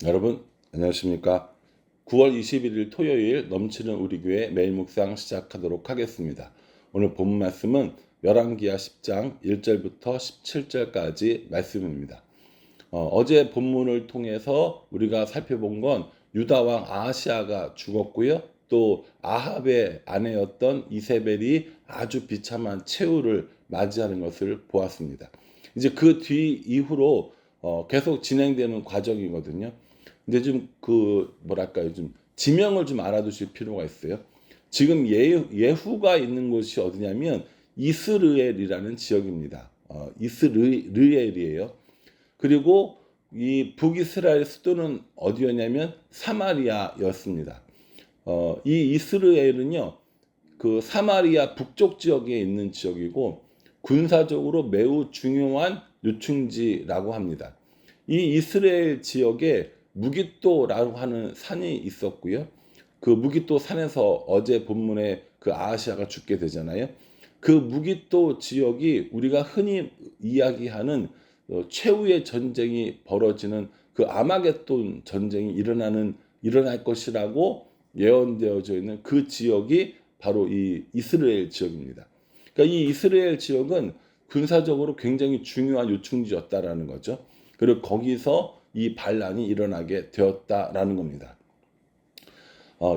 여러분 안녕하십니까? 9월 21일 토요일 넘치는 우리 교회 매일 묵상 시작하도록 하겠습니다. 오늘 본 말씀은 열왕기하 10장 1절부터 17절까지 말씀입니다. 어제 본문을 통해서 우리가 살펴본 건 유다 왕 아하시아가 죽었고요. 또 아합의 아내였던 이세벨이 아주 비참한 최후를 맞이하는 것을 보았습니다. 이제 그 뒤 이후로 계속 진행되는 과정이거든요. 근데 좀 뭐랄까요, 좀 지명을 좀 알아두실 필요가 있어요. 지금 예후가 있는 곳이 어디냐면 이스르엘이라는 지역입니다. 이스르엘이에요. 그리고 이 북이스라엘 수도는 어디였냐면 사마리아였습니다. 이 이스라엘은요, 그 사마리아 북쪽 지역에 있는 지역이고 군사적으로 매우 중요한 요충지라고 합니다. 이 이스라엘 지역에 무기또라고 하는 산이 있었고요. 그 무기또 산에서 어제 본문에 그 아하시아가 죽게 되잖아요. 그 무기또 지역이 우리가 흔히 이야기하는 최후의 전쟁이 벌어지는 그 아마겟돈 전쟁이 일어날 것이라고 예언되어져 있는 그 지역이 바로 이 이스라엘 지역입니다. 그러니까 이 이스라엘 지역은 군사적으로 굉장히 중요한 요충지였다라는 거죠. 그리고 거기서 이 반란이 일어나게 되었다라는 겁니다.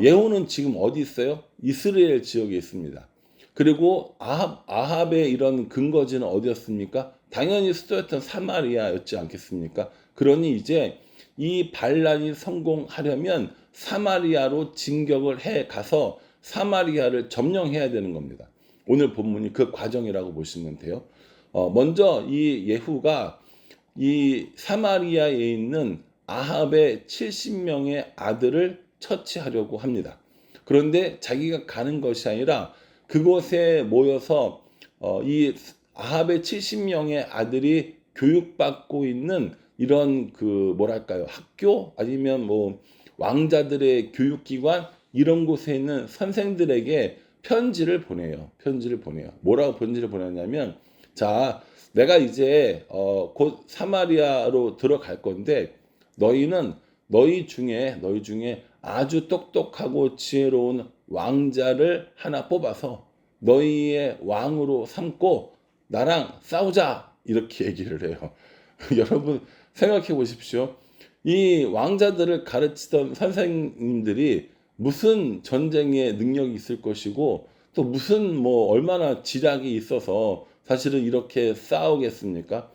예후는 지금 어디 있어요? 이스라엘 지역에 있습니다. 그리고 아합의 이런 근거지는 어디였습니까? 당연히 수도였던 사마리아였지 않겠습니까? 그러니 이제 이 반란이 성공하려면 사마리아로 진격을 해 가서 사마리아를 점령해야 되는 겁니다. 오늘 본문이 그 과정이라고 보시면 돼요. 먼저 이 예후가 이 사마리아에 있는 아합의 70명의 아들을 처치하려고 합니다. 그런데 자기가 가는 것이 아니라 그곳에 모여서 이 아합의 70명의 아들이 교육받고 있는 이런 그 뭐랄까요, 학교 아니면 뭐 왕자들의 교육기관 이런 곳에 있는 선생들에게 편지를 보내요. 뭐라고 편지를 보냈냐면, 자, 내가 이제 곧 사마리아로 들어갈 건데 너희는 너희 중에 아주 똑똑하고 지혜로운 왕자를 하나 뽑아서 너희의 왕으로 삼고 나랑 싸우자, 이렇게 얘기를 해요. 여러분 생각해 보십시오. 이 왕자들을 가르치던 선생님들이 무슨 전쟁에 능력이 있을 것이고 또 무슨 뭐 얼마나 지략이 있어서 사실은 이렇게 싸우겠습니까?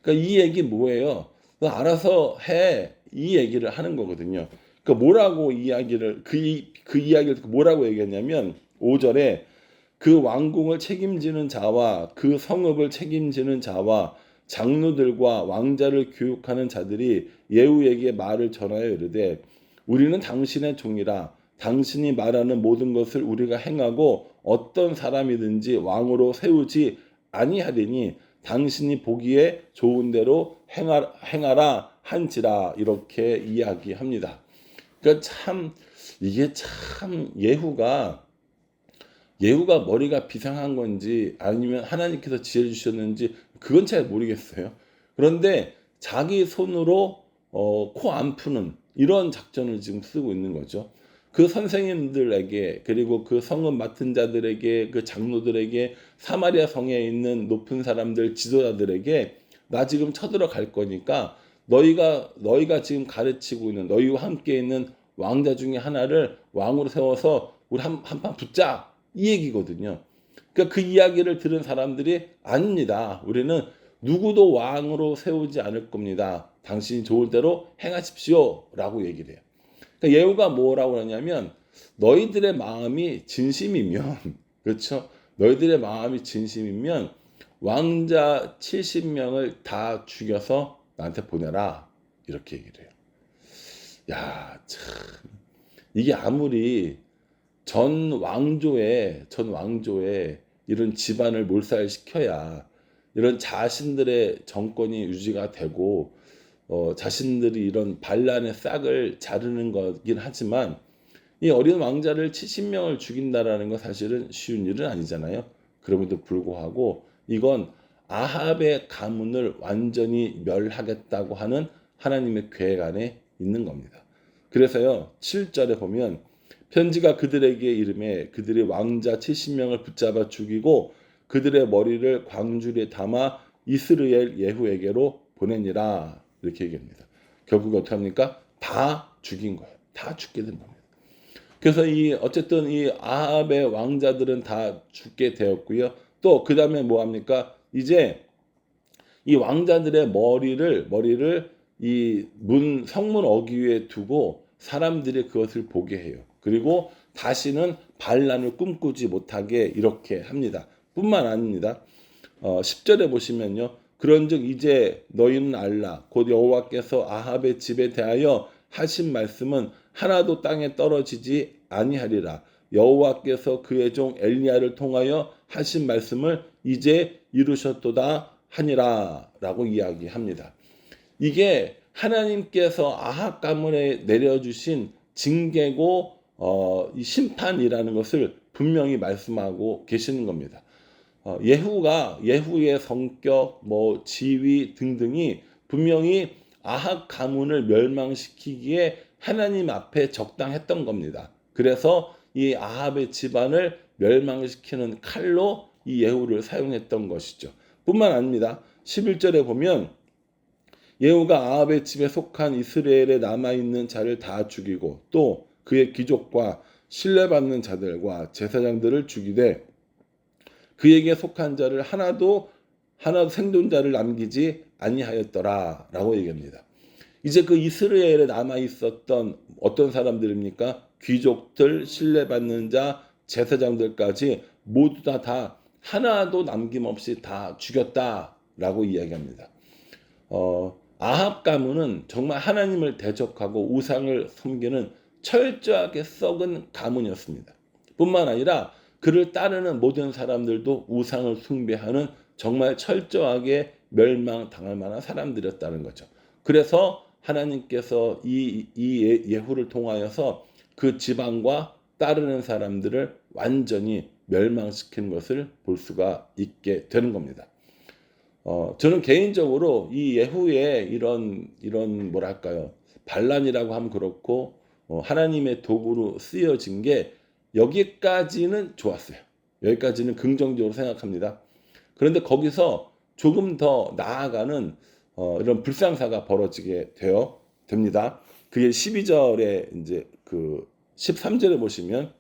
그러니까 이 얘기 뭐예요? 너 알아서 해, 이 얘기를 하는 거거든요. 그러니까 뭐라고 이야기를 그 이야기를 뭐라고 얘기했냐면 5절에 그 왕궁을 책임지는 자와 그 성읍을 책임지는 자와 장로들과 왕자를 교육하는 자들이 예후에게 말을 전하여 이르되 우리는 당신의 종이라 당신이 말하는 모든 것을 우리가 행하고 어떤 사람이든지 왕으로 세우지 아니하리니 당신이 보기에 좋은 대로 행하라 한지라, 이렇게 이야기합니다. 그러니까 참 이게 참 예후가 머리가 비상한 건지 아니면 하나님께서 지혜 주셨는지 그건 잘 모르겠어요. 그런데 자기 손으로 코 안 푸는 이런 작전을 지금 쓰고 있는 거죠. 그 선생님들에게, 그리고 그 성읍 맡은 자들에게, 그 장로들에게, 사마리아 성에 있는 높은 사람들 지도자들에게 나 지금 쳐들어갈 거니까 너희가 지금 가르치고 있는 너희와 함께 있는 왕자 중에 하나를 왕으로 세워서 우리 한판 붙자, 이 얘기거든요. 그러니까 그 이야기를 들은 사람들이 아닙니다. 우리는 누구도 왕으로 세우지 않을 겁니다. 당신이 좋을 대로 행하십시오, 라고 얘기를 해요. 그러니까 예후가 뭐라고 하냐면 너희들의 마음이 진심이면 그렇죠? 너희들의 마음이 진심이면 왕자 70명을 다 죽여서 나한테 보내라, 이렇게 얘기를 해요. 야, 참 이게 아무리 전 왕조에 이런 집안을 몰살시켜야 이런 자신들의 정권이 유지가 되고 자신들이 이런 반란의 싹을 자르는 거긴 하지만 이 어린 왕자를 70명을 죽인다라는 건 사실은 쉬운 일은 아니잖아요. 그럼에도 불구하고 이건 아합의 가문을 완전히 멸하겠다고 하는 하나님의 계획 안에 있는 겁니다. 그래서요 7절에 보면 편지가 그들에게 이름에 그들의 왕자 70명을 붙잡아 죽이고 그들의 머리를 광주리에 담아 이스라엘 예후에게로 보내니라 이렇게 얘기합니다. 결국 어떻게 합니까? 다 죽인 거예요. 다 죽게 된 겁니다. 그래서 어쨌든 이 아합의 왕자들은 다 죽게 되었고요. 또 그 다음에 뭐 합니까? 이제 이 왕자들의 머리를 이 성문 어귀에 두고 사람들이 그것을 보게 해요. 그리고 다시는 반란을 꿈꾸지 못하게 이렇게 합니다. 뿐만 아닙니다. 10절에 보시면요. 그런즉 이제 너희는 알라 곧 여호와께서 아합의 집에 대하여 하신 말씀은 하나도 땅에 떨어지지 아니하리라. 여호와께서 그의 종 엘리야를 통하여 하신 말씀을 이제 이루셨도다 하니라 라고 이야기합니다. 이게 하나님께서 아합 가문에 내려주신 징계고 이 심판이라는 것을 분명히 말씀하고 계시는 겁니다. 예후의 성격, 뭐 지위 등등이 분명히 아합 가문을 멸망시키기에 하나님 앞에 적당했던 겁니다. 그래서 이 아합의 집안을 멸망시키는 칼로 이 예후를 사용했던 것이죠. 뿐만 아닙니다. 11절에 보면 예후가 아합의 집에 속한 이스라엘에 남아있는 자를 다 죽이고 또 그의 귀족과 신뢰받는 자들과 제사장들을 죽이되 그에게 속한 자를 하나도 생존자를 남기지 아니하였더라 라고 얘기합니다. 이제 그 이스라엘에 남아있었던 어떤 사람들입니까? 귀족들, 신뢰받는 자, 제사장들까지 모두 다 하나도 남김없이 다 죽였다라고 이야기합니다. 아합 가문은 정말 하나님을 대적하고 우상을 섬기는 철저하게 썩은 가문이었습니다. 뿐만 아니라 그를 따르는 모든 사람들도 우상을 숭배하는 정말 철저하게 멸망당할 만한 사람들이었다는 거죠. 그래서 하나님께서 이 예후를 통하여서 그 지방과 따르는 사람들을 완전히 멸망시킨 것을 볼 수가 있게 되는 겁니다. 저는 개인적으로 이 예후의 이런 뭐랄까요 반란이라고 하면 그렇고 하나님의 도구로 쓰여진 게 여기까지는 좋았어요. 여기까지는 긍정적으로 생각합니다. 그런데 거기서 조금 더 나아가는 이런 불상사가 벌어지게 됩니다. 그게 12절에 이제 그 13절에 보시면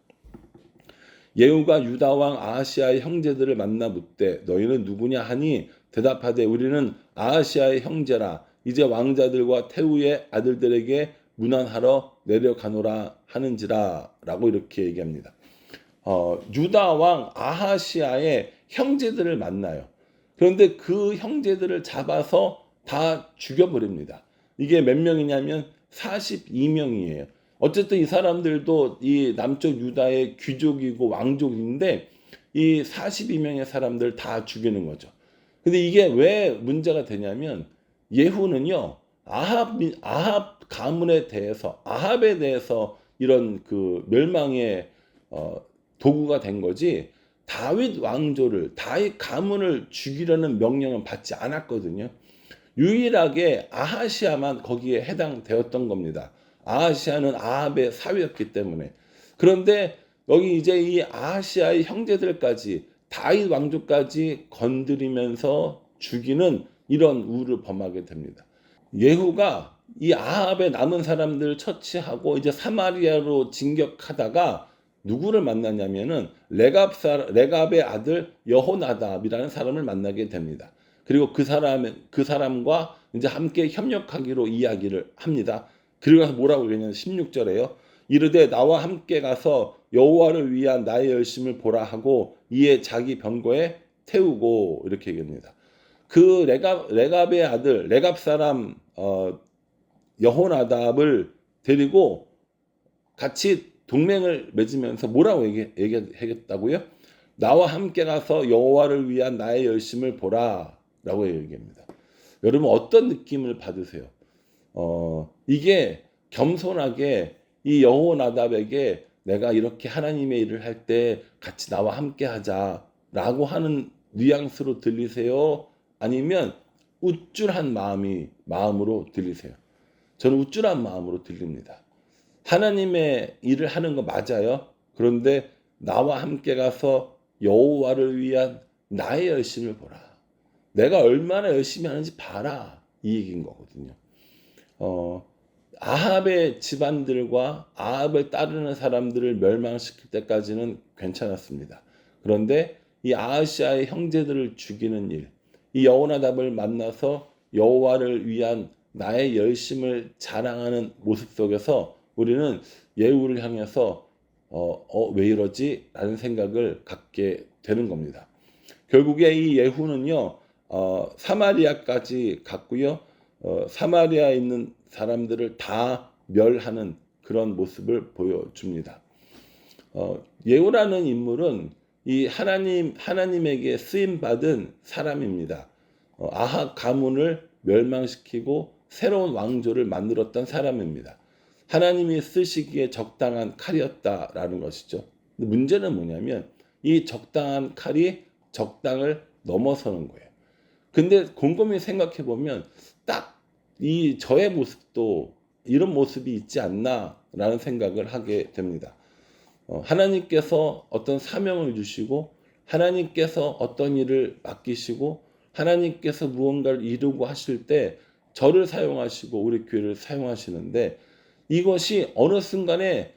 예후가 유다 왕 아하시아의 형제들을 만나 묻되 너희는 누구냐 하니 대답하되 우리는 아하시아의 형제라 이제 왕자들과 태후의 아들들에게 문안하러 내려가노라 하는지라 라고 이렇게 얘기합니다. 유다 왕 아하시아의 형제들을 만나요. 그런데 그 형제들을 잡아서 다 죽여버립니다. 이게 몇 명이냐면 42명이에요. 어쨌든 이 사람들도 이 남쪽 유다의 귀족이고 왕족인데 이 42명의 사람들 다 죽이는 거죠. 근데 이게 왜 문제가 되냐면 예후는요 아합 가문에 대해서 아합에 대해서 이런 그 멸망의 도구가 된 거지 다윗 왕조를 다윗 가문을 죽이려는 명령은 받지 않았거든요. 유일하게 아하시아만 거기에 해당되었던 겁니다. 아하시아는 아합의 사위였기 때문에. 그런데 여기 이제 이 아하시아의 형제들까지 다윗 왕조까지 건드리면서 죽이는 이런 우를 범하게 됩니다. 예후가 이 아합의 남은 사람들을 처치하고 이제 사마리아로 진격하다가 누구를 만났냐면은 레갑의 아들 여호나답이라는 사람을 만나게 됩니다. 그리고 그 사람과 이제 함께 협력하기로 이야기를 합니다. 그리고 나서 뭐라고 그러냐면 16절에요. 이르되 나와 함께 가서 여호와를 위한 나의 열심을 보라 하고 이에 자기 병거에 태우고 이렇게 얘기합니다. 그 레갑의 아들 레갑 사람 여호나답을 데리고 같이 동맹을 맺으면서 뭐라고 얘기하겠다고요? 나와 함께 가서 여호와를 위한 나의 열심을 보라 라고 얘기합니다. 여러분 어떤 느낌을 받으세요? 이게 겸손하게 이 여호나답에게 내가 이렇게 하나님의 일을 할 때 같이 나와 함께 하자라고 하는 뉘앙스로 들리세요? 아니면 우쭐한 마음으로 들리세요? 저는 우쭐한 마음으로 들립니다. 하나님의 일을 하는 거 맞아요. 그런데 나와 함께 가서 여호와를 위한 나의 열심을 보라. 내가 얼마나 열심히 하는지 봐라. 이 얘기인 거거든요. 아합의 집안들과 아합을 따르는 사람들을 멸망시킬 때까지는 괜찮았습니다. 그런데 이 아하시아의 형제들을 죽이는 일, 이 여호나답을 만나서 여호와를 위한 나의 열심을 자랑하는 모습 속에서 우리는 예후를 향해서 왜 이러지? 라는 생각을 갖게 되는 겁니다. 결국에 이 예후는요, 사마리아까지 갔고요. 사마리아에 있는 사람들을 다 멸하는 그런 모습을 보여줍니다. 예후라는 인물은 이 하나님에게 쓰임 받은 사람입니다. 아합 가문을 멸망시키고 새로운 왕조를 만들었던 사람입니다. 하나님이 쓰시기에 적당한 칼이었다라는 것이죠. 근데 문제는 뭐냐면 이 적당한 칼이 적당을 넘어서는 거예요. 근데 곰곰이 생각해 보면 딱 이 저의 모습도 이런 모습이 있지 않나라는 생각을 하게 됩니다. 하나님께서 어떤 사명을 주시고 하나님께서 어떤 일을 맡기시고 하나님께서 무언가를 이루고 하실 때 저를 사용하시고 우리 교회를 사용하시는데 이것이 어느 순간에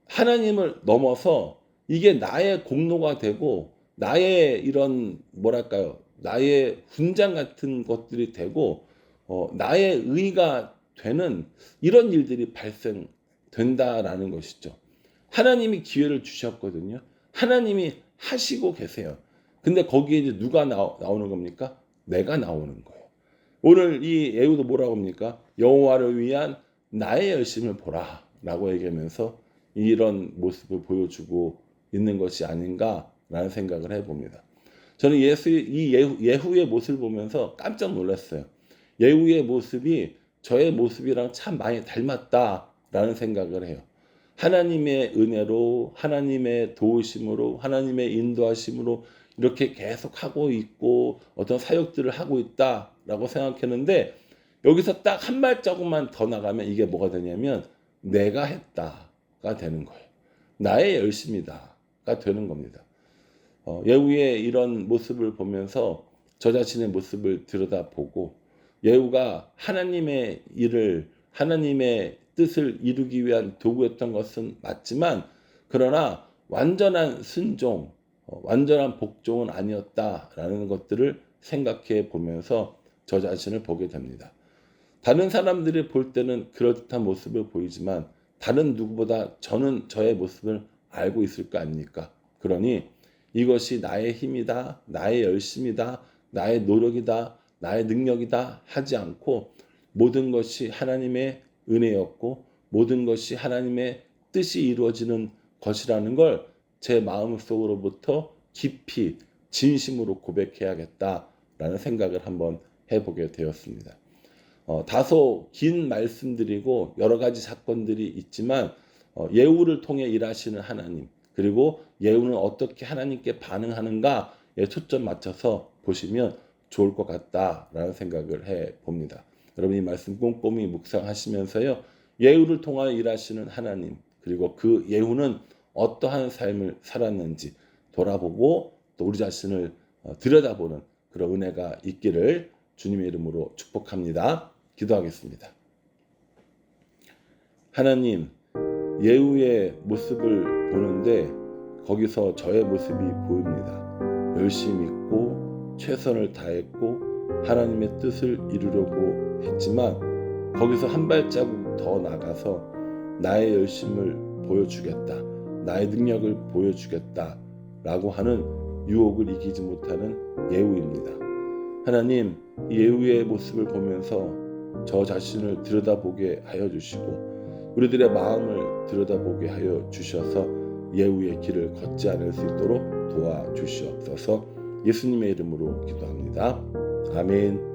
하나님을 넘어서 이게 나의 공로가 되고 나의 이런 뭐랄까요, 나의 훈장 같은 것들이 되고 나의 의가 되는 이런 일들이 발생된다라는 것이죠. 하나님이 기회를 주셨거든요. 하나님이 하시고 계세요. 근데 거기에 이제 누가 나오는 겁니까? 내가 나오는 거예요. 오늘 이 예후도 뭐라고 합니까? 여호와를 위한 나의 열심을 보라 라고 얘기하면서 이런 모습을 보여주고 있는 것이 아닌가라는 생각을 해봅니다. 저는 예후의 모습을 보면서 깜짝 놀랐어요. 예후의 모습이 저의 모습이랑 참 많이 닮았다라는 생각을 해요. 하나님의 은혜로 하나님의 도우심으로 하나님의 인도하심으로 이렇게 계속 하고 있고 어떤 사역들을 하고 있다라고 생각했는데 여기서 딱 한 발자국만 더 나가면 이게 뭐가 되냐면 내가 했다가 되는 거예요. 나의 열심이다가 되는 겁니다. 예후의 이런 모습을 보면서 저 자신의 모습을 들여다보고 예후가 하나님의 일을 하나님의 뜻을 이루기 위한 도구였던 것은 맞지만 그러나 완전한 순종, 완전한 복종은 아니었다라는 것들을 생각해 보면서 저 자신을 보게 됩니다. 다른 사람들이 볼 때는 그럴듯한 모습을 보이지만 다른 누구보다 저는 저의 모습을 알고 있을 거 아닙니까? 그러니 이것이 나의 힘이다, 나의 열심이다, 나의 노력이다, 나의 능력이다 하지 않고 모든 것이 하나님의 은혜였고 모든 것이 하나님의 뜻이 이루어지는 것이라는 걸 제 마음속으로부터 깊이 진심으로 고백해야겠다라는 생각을 한번 해보게 되었습니다. 다소 긴 말씀드리고 여러 가지 사건들이 있지만 예후를 통해 일하시는 하나님 그리고 예후는 어떻게 하나님께 반응하는가에 초점 맞춰서 보시면 좋을 것 같다라는 생각을 해봅니다. 여러분 이 말씀 꼼꼼히 묵상하시면서요. 예후를 통하여 일하시는 하나님 그리고 그 예후는 어떠한 삶을 살았는지 돌아보고 또 우리 자신을 들여다보는 그런 은혜가 있기를 주님의 이름으로 축복합니다. 기도하겠습니다. 하나님, 예후의 모습을 보는데 거기서 저의 모습이 보입니다. 열심히 있고 최선을 다했고 하나님의 뜻을 이루려고 했지만 거기서 한 발자국 더 나가서 나의 열심을 보여주겠다. 나의 능력을 보여주겠다. 라고 하는 유혹을 이기지 못하는 예후입니다. 하나님, 예후의 모습을 보면서 저 자신을 들여다보게 하여 주시고 우리들의 마음을 들여다보게 하여 주셔서 예후의 길을 걷지 않을 수 있도록 도와주시옵소서. 예수님의 이름으로 기도합니다. 아멘.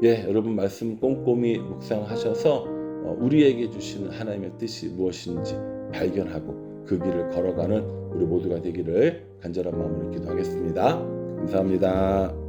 여러분 말씀 꼼꼼히 묵상하셔서 우리에게 주시는 하나님의 뜻이 무엇인지 발견하고 그 길을 걸어가는 우리 모두가 되기를 간절한 마음으로 기도하겠습니다. 감사합니다.